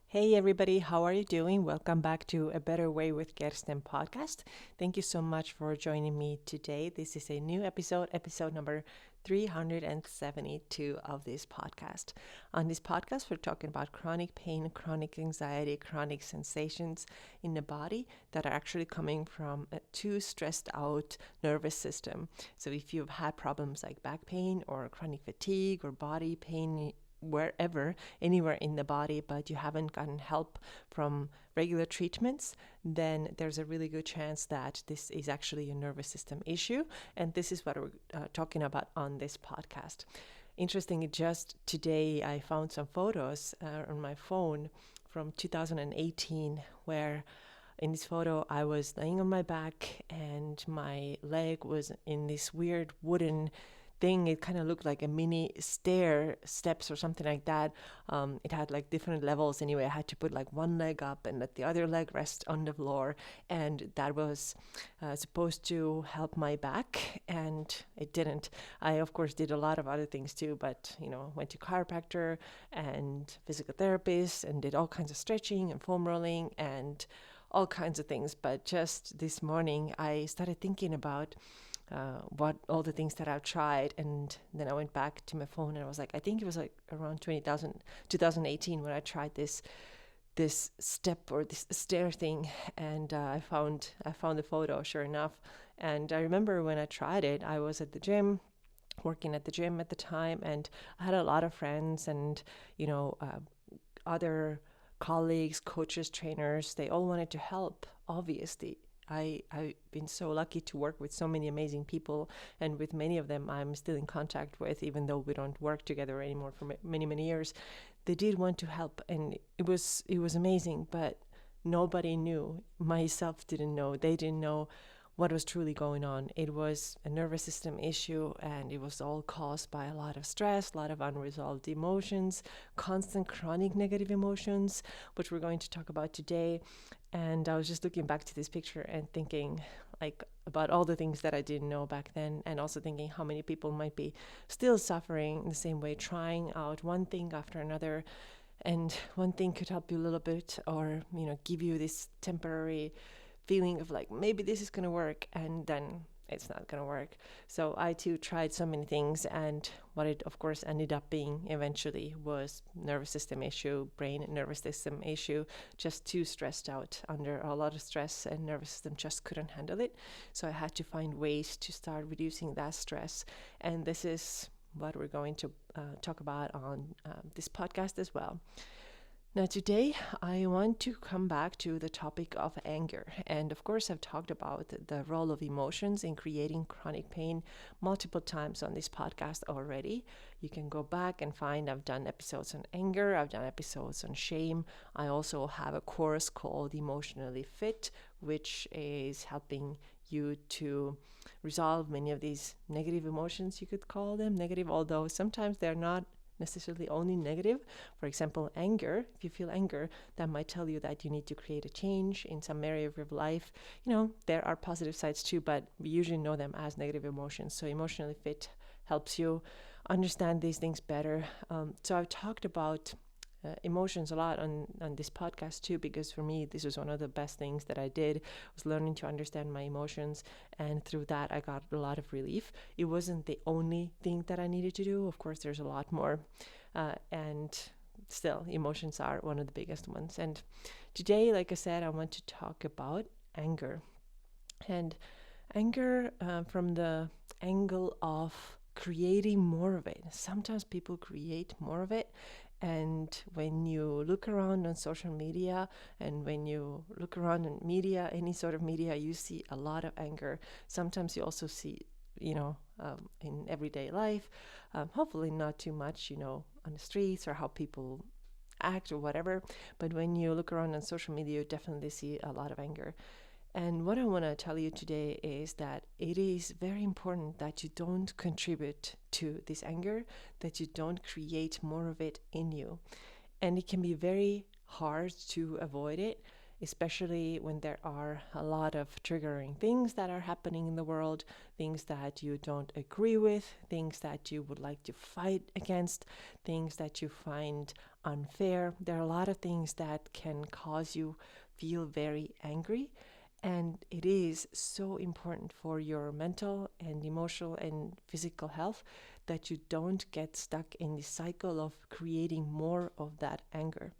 Hey everybody, how are you doing? Welcome back to A Better Way with Kirsten podcast. Thank you so much for joining me today. This is a new episode number 372 of this podcast. On this podcast, we're talking about chronic pain, chronic anxiety, chronic sensations in the body that are actually coming from a too stressed out nervous system. So if you've had problems like back pain or chronic fatigue or body pain, wherever, anywhere in the body, but you haven't gotten help from regular treatments, then there's a really good chance that this is actually a nervous system issue. And this is what we're talking about on this podcast. Interestingly, just today I found some photos on my phone from 2018 where in this photo I was laying on my back and my leg was in this weird wooden thing. It kind of looked like a mini stair steps or something like that. It had like different levels. Anyway, I had to put like one leg up and let the other leg rest on the floor, and that was supposed to help my back, and it didn't. I of course did a lot of other things too, but went to chiropractor and physical therapist and did all kinds of stretching and foam rolling and all kinds of things. But just this morning I started thinking about what all the things that I've tried, and then I went back to my phone and I was like, I think it was like around 2018 when I tried this step or this stair thing, and I found the photo, sure enough. And I remember when I tried it, I was at the gym, working at the gym at the time, and I had a lot of friends and other colleagues, coaches, trainers. They all wanted to help, obviously. I've been so lucky to work with so many amazing people, and with many of them I'm still in contact with, even though we don't work together anymore for many, many years. They did want to help, and it was amazing, but nobody knew. Myself didn't know. They didn't know what was truly going on. It was a nervous system issue, and it was all caused by a lot of stress, a lot of unresolved emotions, constant chronic negative emotions, which we're going to talk about today. And I was just looking back to this picture and thinking like about all the things that I didn't know back then, and also thinking how many people might be still suffering in the same way, trying out one thing after another. And one thing could help you a little bit, or give you this temporary feeling of like, maybe this is going to work, and then it's not going to work. So I too tried so many things, and what it of course ended up being eventually was nervous system issue, brain and nervous system issue, just too stressed out, under a lot of stress, and nervous system just couldn't handle it. So I had to find ways to start reducing that stress, and this is what we're going to talk about on this podcast as well. Now, today I want to come back to the topic of anger. And of course, I've talked about the role of emotions in creating chronic pain multiple times on this podcast already. You can go back and find I've done episodes on anger, I've done episodes on shame. I also have a course called Emotionally Fit, which is helping you to resolve many of these negative emotions, you could call them negative, although sometimes they're not necessarily only negative. For example, anger. If you feel anger, that might tell you that you need to create a change in some area of your life. There are positive sides too, but we usually know them as negative emotions. So Emotionally Fit helps you understand these things better. So I've talked about emotions a lot on this podcast too, because for me this was one of the best things that I did, was learning to understand my emotions, and through that I got a lot of relief. It wasn't the only thing that I needed to do. Of course there's a lot more, and still emotions are one of the biggest ones. And today, like I said, I want to talk about anger, and anger from the angle of creating more of it. Sometimes people create more of it, and when you look around on social media, and when you look around in media, any sort of media, you see a lot of anger. Sometimes you also see, in everyday life, hopefully not too much, on the streets or how people act or whatever. But when you look around on social media, you definitely see a lot of anger. And what I want to tell you today is that it is very important that you don't contribute to this anger, that you don't create more of it in you. And it can be very hard to avoid it, especially when there are a lot of triggering things that are happening in the world, things that you don't agree with, things that you would like to fight against, things that you find unfair. There are a lot of things that can cause you feel very angry. And it is so important for your mental and emotional and physical health that you don't get stuck in the cycle of creating more of that anger.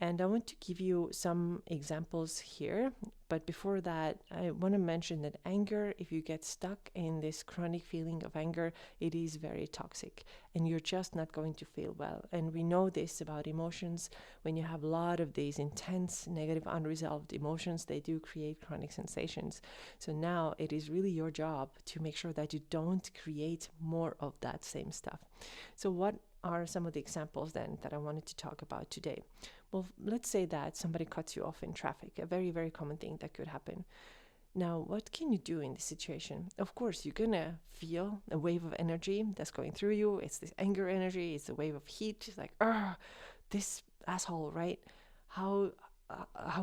And I want to give you some examples here. But before that, I want to mention that anger, if you get stuck in this chronic feeling of anger, it is very toxic and you're just not going to feel well. And we know this about emotions. When you have a lot of these intense, negative, unresolved emotions, they do create chronic sensations. So now it is really your job to make sure that you don't create more of that same stuff. So what are some of the examples then that I wanted to talk about today? Well, let's say that somebody cuts you off in traffic, a very, very common thing that could happen. Now, what can you do in this situation? Of course, you're gonna feel a wave of energy that's going through you. It's this anger energy, it's a wave of heat. It's like, this asshole, right? How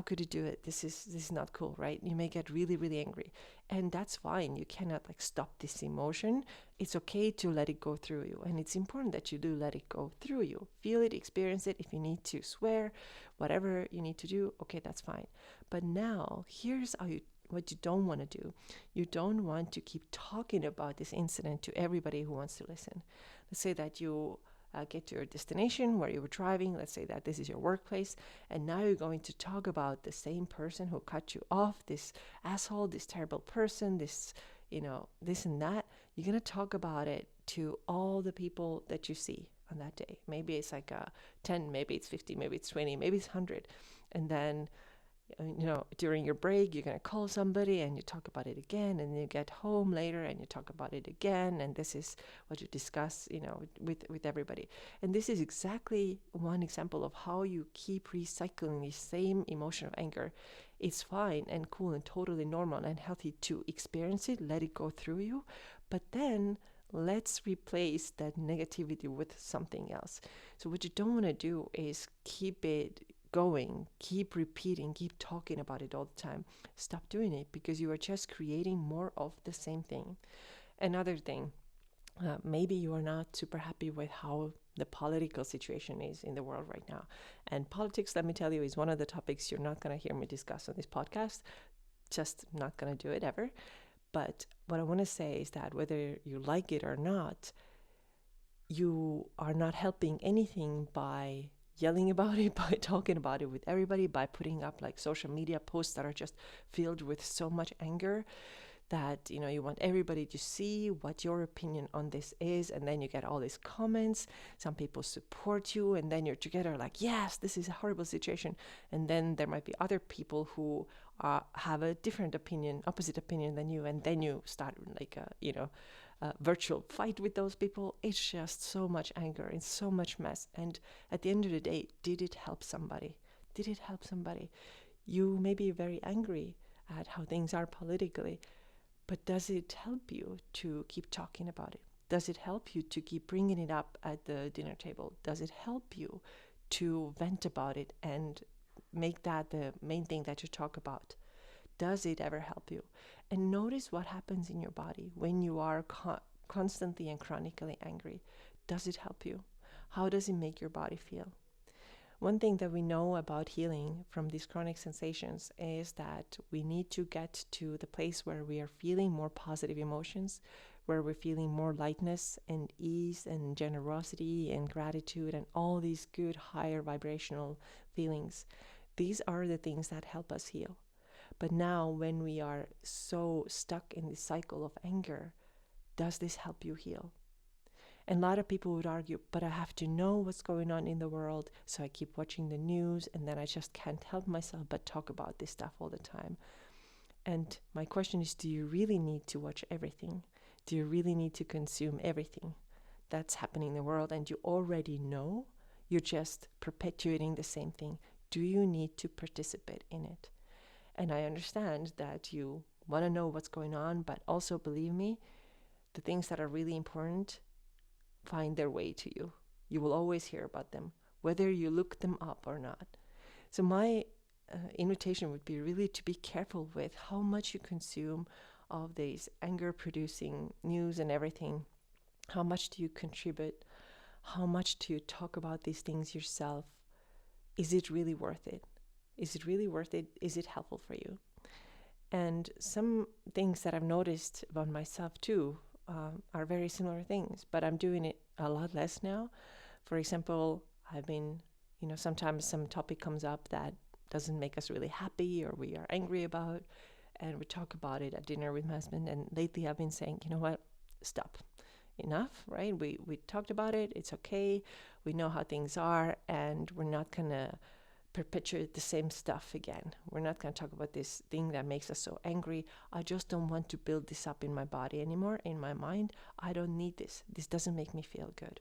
could you do it? This is not cool, right? You may get really, really angry. And that's fine. You cannot stop this emotion. It's okay to let it go through you. And it's important that you do let it go through you. Feel it, experience it. If you need to swear, whatever you need to do, okay, that's fine. But now, here's what you don't want to do. You don't want to keep talking about this incident to everybody who wants to listen. Let's say that you get to your destination where you were driving. Let's say that this is your workplace, and now you're going to talk about the same person who cut you off, this asshole, this terrible person, this and that. You're going to talk about it to all the people that you see on that day. Maybe it's 10, maybe it's 50, maybe it's 20, maybe it's 100. And then during your break, you're going to call somebody and you talk about it again, and you get home later and you talk about it again, and this is what you discuss, with everybody. And this is exactly one example of how you keep recycling the same emotion of anger. It's fine and cool and totally normal and healthy to experience it, let it go through you, but then let's replace that negativity with something else. So what you don't want to do is keep it going, keep repeating, keep talking about it all the time. Stop doing it, because you are just creating more of the same thing. Another thing, maybe you are not super happy with how the political situation is in the world right now. And politics, let me tell you, is one of the topics you're not going to hear me discuss on this podcast. Just not going to do it ever. But what I want to say is that whether you like it or not, you are not helping anything by yelling about it, by talking about it with everybody, by putting up social media posts that are just filled with so much anger that you want everybody to see what your opinion on this is. And then you get all these comments, some people support you, and then you're together yes, this is a horrible situation. And then there might be other people who have a different opinion, opposite opinion than you, and then you start a virtual fight with those people. It's just so much anger and so much mess. And at the end of the day, did it help somebody? Did it help somebody? You may be very angry at how things are politically, but does it help you to keep talking about it? Does it help you to keep bringing it up at the dinner table? Does it help you to vent about it and make that the main thing that you talk about? Does it ever help you? And notice what happens in your body when you are constantly and chronically angry. Does it help you? How does it make your body feel? One thing that we know about healing from these chronic sensations is that we need to get to the place where we are feeling more positive emotions, where we're feeling more lightness and ease and generosity and gratitude and all these good higher vibrational feelings. These are the things that help us heal. But now when we are so stuck in this cycle of anger, does this help you heal? And a lot of people would argue, but I have to know what's going on in the world, so I keep watching the news, and then I just can't help myself but talk about this stuff all the time. And my question is, do you really need to watch everything? Do you really need to consume everything that's happening in the world and you already know? You're just perpetuating the same thing. Do you need to participate in it? And I understand that you want to know what's going on, but also believe me, the things that are really important find their way to you. You will always hear about them, whether you look them up or not. So my invitation would be really to be careful with how much you consume of these anger-producing news and everything. How much do you contribute? how much do you talk about these things yourself? Is it really worth it? Is it really worth it? Is it helpful for you? And some things that I've noticed about myself too are very similar things, but I'm doing it a lot less now. For example, I've been, sometimes some topic comes up that doesn't make us really happy or we are angry about, and we talk about it at dinner with my husband. And lately I've been saying, you know what, stop. Enough, right? We talked about it. It's okay. We know how things are, and we're not going to perpetuate the same stuff again. We're not going to talk about this thing that makes us so angry. I just don't want to build this up in my body anymore, in my mind. I don't need this. This doesn't make me feel good.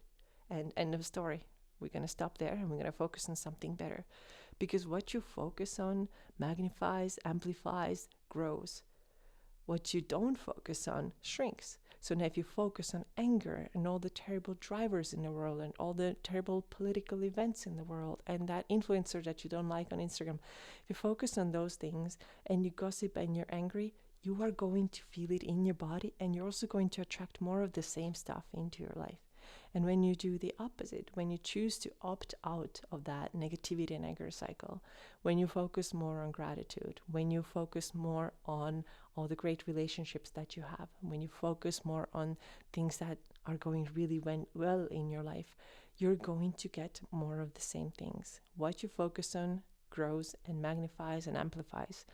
And end of story. We're going to stop there and we're going to focus on something better. Because what you focus on magnifies, amplifies, grows. What you don't focus on shrinks. So now if you focus on anger and all the terrible drivers in the world and all the terrible political events in the world and that influencer that you don't like on Instagram, if you focus on those things and you gossip and you're angry, you are going to feel it in your body, and you're also going to attract more of the same stuff into your life. And when you do the opposite, when you choose to opt out of that negativity and anger cycle, when you focus more on gratitude, when you focus more on all the great relationships that you have, when you focus more on things that are going really well in your life, you're going to get more of the same things. What you focus on grows and magnifies and amplifies.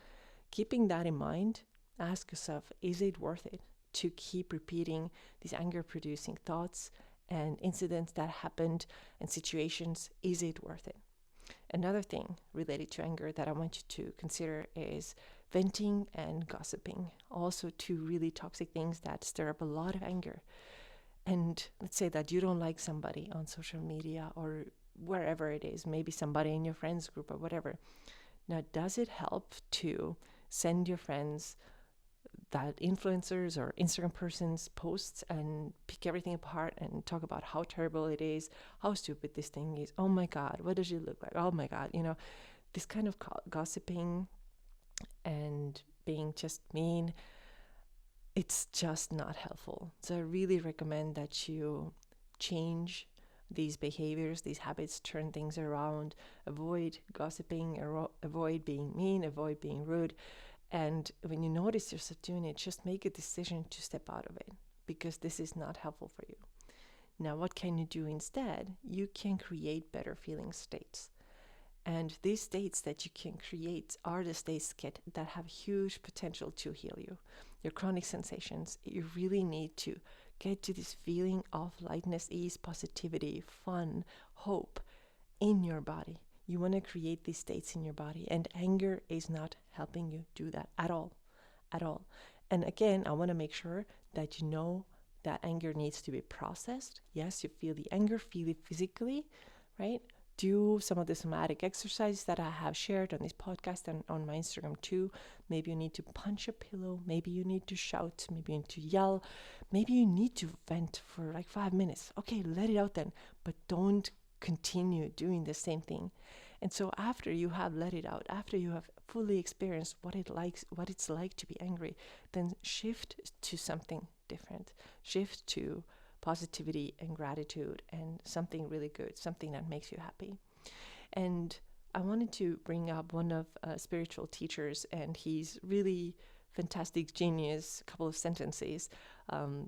Keeping that in mind, ask yourself, is it worth it to keep repeating these anger-producing thoughts and incidents that happened and situations? Is it worth it? Another thing related to anger that I want you to consider is venting and gossiping. Also two really toxic things that stir up a lot of anger. And let's say that you don't like somebody on social media or wherever it is, maybe somebody in your friends group or whatever. Now, does it help to send your friends that influencers or Instagram persons posts and pick everything apart and talk about how terrible it is, how stupid this thing is? Oh my God, what does it look like? Oh my God, this kind of gossiping and being just mean, it's just not helpful. So I really recommend that you change these behaviors, these habits, turn things around, avoid gossiping, avoid being mean, avoid being rude. And when you notice yourself doing it, just make a decision to step out of it, because this is not helpful for you. Now, what can you do instead? You can create better feeling states. And these states that you can create are the states that have huge potential to heal you. Your chronic sensations, you really need to get to this feeling of lightness, ease, positivity, fun, hope in your body. You want to create these states in your body, and anger is not helping you do that at all. And again, I want to make sure that you know that anger needs to be processed. Yes, you feel the anger, feel it physically, right? Do some of the somatic exercises that I have shared on this podcast and on my Instagram too. Maybe you need to punch a pillow. Maybe you need to shout. Maybe you need to yell. Maybe you need to vent for like 5 minutes. Okay, let it out then, but don't continue doing the same thing. And so after you have let it out, after you have fully experienced what it's like to be angry, then shift to something different. Shift to positivity and gratitude and something really good, something that makes you happy. And I wanted to bring up one of spiritual teachers, and he's really fantastic genius, a couple of sentences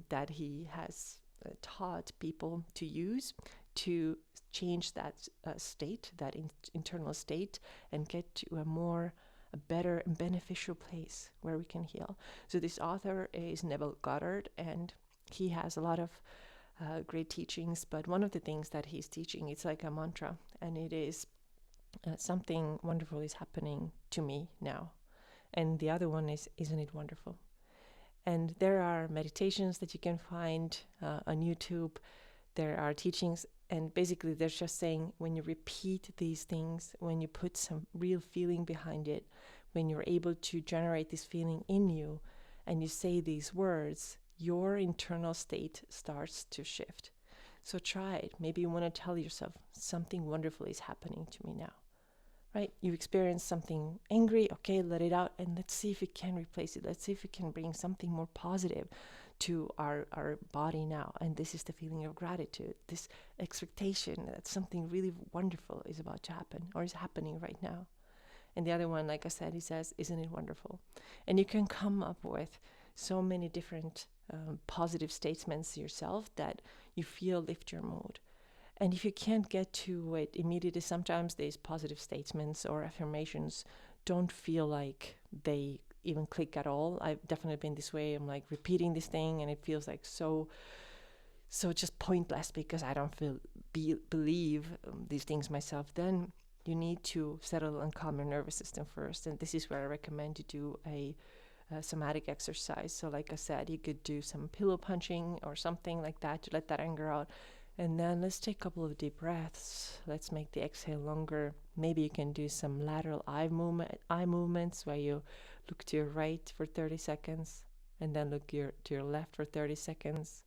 that he has taught people to use to change that state, that internal state, and get to a better and beneficial place where we can heal. So this author is Neville Goddard, and he has a lot of great teachings, but one of the things that he's teaching, it's like a mantra, and it is something wonderful is happening to me now. And the other one is, isn't it wonderful? And there are meditations that you can find on YouTube. There are teachings, and basically they're just saying, when you repeat these things, when you put some real feeling behind it, when you're able to generate this feeling in you, and you say these words, your internal state starts to shift. So try it. Maybe you want to tell yourself, something wonderful is happening to me now. Right? You experience something angry, okay, let it out, and let's see if we can replace it. Let's see if we can bring something more positive to our body now. And this is the feeling of gratitude, this expectation that something really wonderful is about to happen or is happening right now. And the other one, like I said, he says, isn't it wonderful? And you can come up with so many different positive statements yourself that you feel lift your mood. And if you can't get to it immediately, sometimes these positive statements or affirmations don't feel like they even click at all. I've definitely been this way. I'm like repeating this thing and it feels like so just pointless because I don't believe these things myself. Then you need to settle and calm your nervous system first. And this is where I recommend you do a somatic exercise. So like I said, you could do some pillow punching or something like that to let that anger out. And then let's take a couple of deep breaths. Let's make the exhale longer. Maybe you can do some lateral eye movements where you look to your right for 30 seconds and then look to your left for 30 seconds.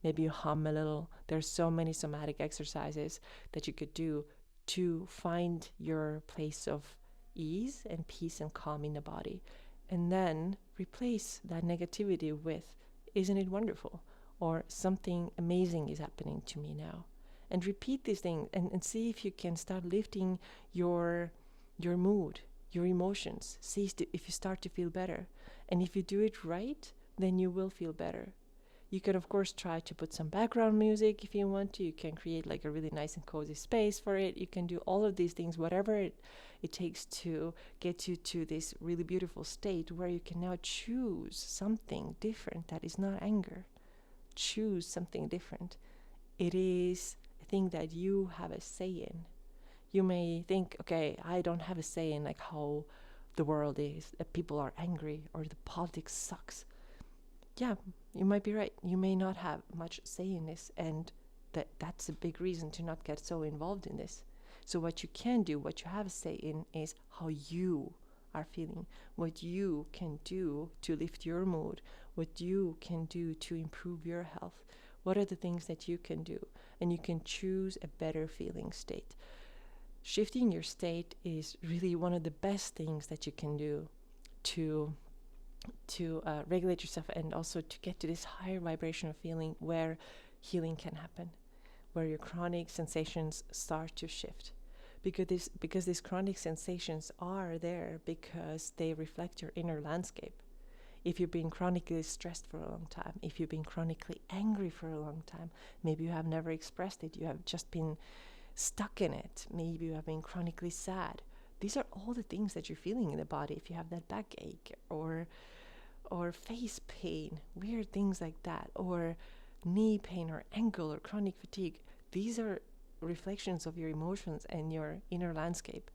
Maybe you hum a little. There's so many somatic exercises that you could do to find your place of ease and peace and calm in the body. And then replace that negativity with, isn't it wonderful? Or something amazing is happening to me now. And repeat these things and see if you can start lifting your mood, your emotions. See if you start to feel better. And if you do it right, then you will feel better. You can, of course, try to put some background music if you want to. You can create like a really nice and cozy space for it. You can do all of these things, whatever it takes to get you to this really beautiful state where you can now choose something different that is not anger. Choose something different. It is a thing that you have a say in. You may think, okay, I don't have a say in like how the world is, that people are angry or the politics sucks. Yeah, you might be right. You may not have much say in this, and that's a big reason to not get so involved in this. So what you can do, what you have a say in, is how you are feeling, what you can do to lift your mood, what you can do to improve your health. What are the things that you can do? And you can choose a better feeling state. Shifting your state is really one of the best things that you can do to regulate yourself and also to get to this higher vibrational feeling where healing can happen, where your chronic sensations start to shift. Because these chronic sensations are there because they reflect your inner landscape. If you've been chronically stressed for a long time, if you've been chronically angry for a long time, maybe you have never expressed it, you have just been stuck in it, maybe you have been chronically sad. These are all the things that you're feeling in the body. If you have that backache or face pain, weird things like that, or knee pain or ankle or chronic fatigue, these are reflections of your emotions and your inner landscape.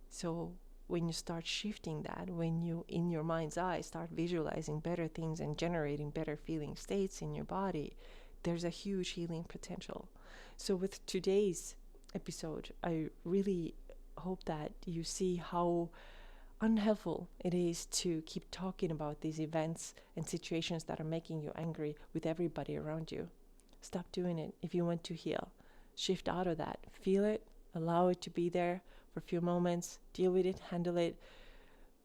So when you start shifting that, when you in your mind's eye start visualizing better things and generating better feeling states in your body, there's a huge healing potential. So with today's episode, I really hope that you see how unhelpful it is to keep talking about these events and situations that are making you angry with everybody around you. Stop doing it if you want to heal. Shift out of that. Feel it, allow it to be there for a few moments, deal with it, handle it,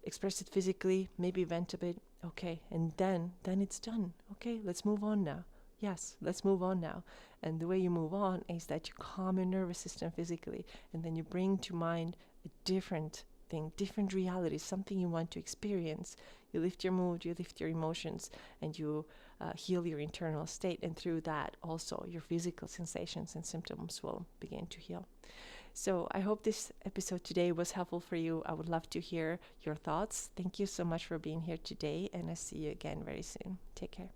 express it physically, maybe vent a bit. Okay, and then it's done. Okay, let's move on now. Yes, let's move on now. And the way you move on is that you calm your nervous system physically, and then you bring to mind a different thing, different reality, something you want to experience. You lift your mood, you lift your emotions, and you heal your internal state. And through that, also your physical sensations and symptoms will begin to heal. So I hope this episode today was helpful for you. I would love to hear your thoughts. Thank you so much for being here today, and I'll see you again very soon. Take care.